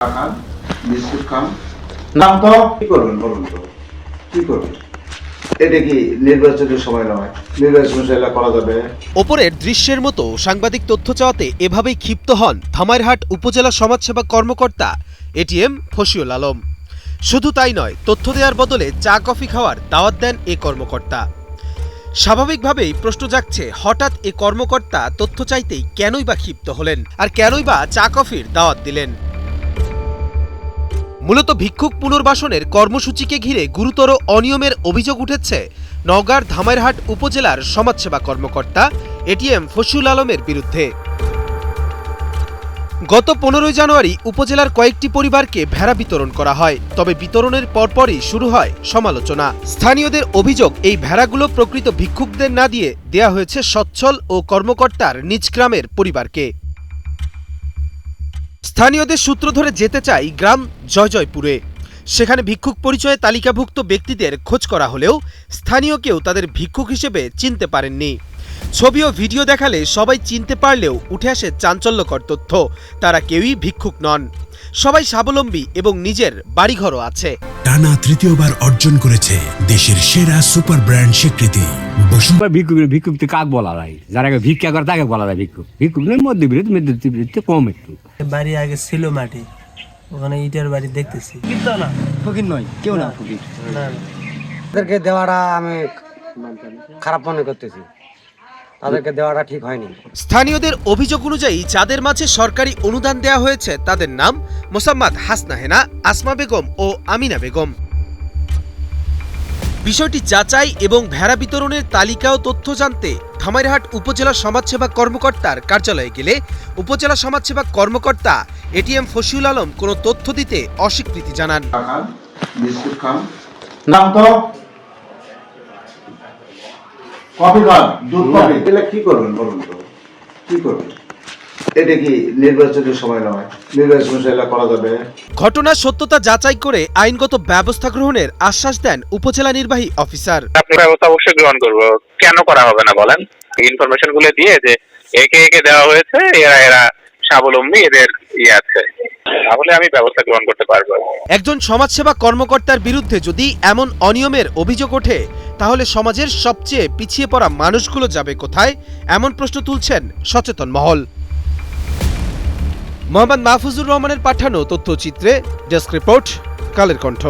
খান, biscuit খান। নাম তো কি করবেন বলুন তো, কি করবেন? এটা কি নির্বাচনের সময় নয়, নির্বাচন করা যাবে। ওপরের দৃশ্যের মতো সাংবাদিক তথ্য চাওয়াতে এভাবেই ক্ষিপ্ত হন ধামইরহাট উপজেলা সমাজসেবা কর্মকর্তা এটিএম ফসিউল আলম। শুধু তাই নয়, তথ্য দেওয়ার বদলে চা কফি খাওয়ার দাওয়াত দেন এ কর্মকর্তা। স্বাভাবিকভাবেই প্রশ্ন জাগছে, হঠাৎ এ কর্মকর্তা তথ্য চাইতেই কেনই বা ক্ষিপ্ত হলেন, আর কেনই বা চা কফির দাওয়াত দিলেন? মূলত ভিক্ষুক পুনর্বাসনের কর্মসূচিকে ঘিরে গুরুতর অনিয়মের অভিযোগ উঠেছে নওগাঁর ধামইরহাট উপজেলার সমাজসেবা কর্মকর্তা এটিএম ফসিউল আলমের বিরুদ্ধে। গত 15 জানুয়ারি উপজেলার কয়েকটি পরিবারকে ভেড়া বিতরণ করা হয়, তবে বিতরণের পরপরই শুরু হয় সমালোচনা। স্থানীয়দের অভিযোগ, এই ভেড়াগুলো প্রকৃত ভিক্ষুকদের না দিয়ে দেয়া হয়েছে সচ্ছল ও কর্মকর্তার নিজ গ্রামের পরিবারকে। স্থানীয়দের সূত্র ধরে যেতে চাই গ্রাম জয়জয়পুরে। সেখানে ভিক্ষুক পরিচয়ে তালিকাভুক্ত ব্যক্তিদের খোঁজ করা হলেও স্থানীয় কেউ তাদের ভিক্ষুক হিসেবে চিনতে পারেননি। ছবি ও ভিডিও দেখালে সবাই চিনতে পারলেও উঠে আসে চাঞ্চল্যকর তথ্য, তারা কেউই ভিক্ষুক নন। সবাই স্বাবলম্বী এবং নিজের বাড়িঘরও আছে। টানা তৃতীয়বার অর্জন করেছে দেশের সেরা সুপার ব্র্যান্ড স্বীকৃতি বসুন্ধরা। ভিক্ষুক কাক বলা যায়, যারা ভিক্ষা করে তাকে বলা যায় ভিক্ষুক। ভিক্ষুকের মধ্যে কম একটু। বাড়ি আগে ছিল মাটি, ওখানে ইটের বাড়ি দেখতেছি। কিন্তু না ফকির নয়, কেউ না ফকির। তাদেরকে দেওয়াটা আমি খারাপ মনে করতেছি, তাদেরকে দেওয়াটা ঠিক হয়নি। স্থানীয়দের অভিযোগ অনুযায়ী যাদের মাঝে সরকারি অনুদান দেওয়া হয়েছে তাদের নাম মোসাম্মদ হাসনা হেনা, আসমা বেগম ও আমিনা বেগম। বিষয়টি যাচাই এবং ভেড়া বিতরণের তালিকা ও তথ্য জানতে ধামইরহাট উপজেলা সমাজসেবা কর্মকর্তার কার্যালয়ে গেলে উপজেলা সমাজসেবা কর্মকর্তা এটিএম ফসিউল আলম কোনো তথ্য দিতে অস্বীকৃতি জানান। খান, বিস্কুট খান। নাম তো কফি খান, দুধ কফি। এগুলো কি করবেন বলুন তো, কি করবেন? এটা কি নির্বাচনের সময় নয়, নির্বাচন করা যাবে। ঘটনার সত্যতা যাচাই করে আইনগত ব্যবস্থা গ্রহণের আশ্বাস দেন উপজেলা নির্বাহী অফিসার। আপনি ব্যবস্থা অবশ্যই গ্রহণ করবো, কেন করা হবে না বলেন? ইনফরমেশন গুলো দিয়ে যে একে একে দেওয়া হয়েছে, এরা স্বাবলম্বী, এদের আছে, তাহলে আমি ব্যবস্থা গ্রহণ করতে পারবো। একজন সমাজসেবা কর্মকর্তার বিরুদ্ধে যদি এমন অনিয়মের অভিযোগ ওঠে, তাহলে সমাজের সবচেয়ে পিছিয়ে পড়া মানুষগুলো যাবে কোথায়? এমন প্রশ্ন তুলছেন সচেতন মহল। মোহাম্মদ মাহফুজুর রহমানের পাঠানো তথ্যচিত্রে ডেস্ক রিপোর্ট, কালের কণ্ঠ।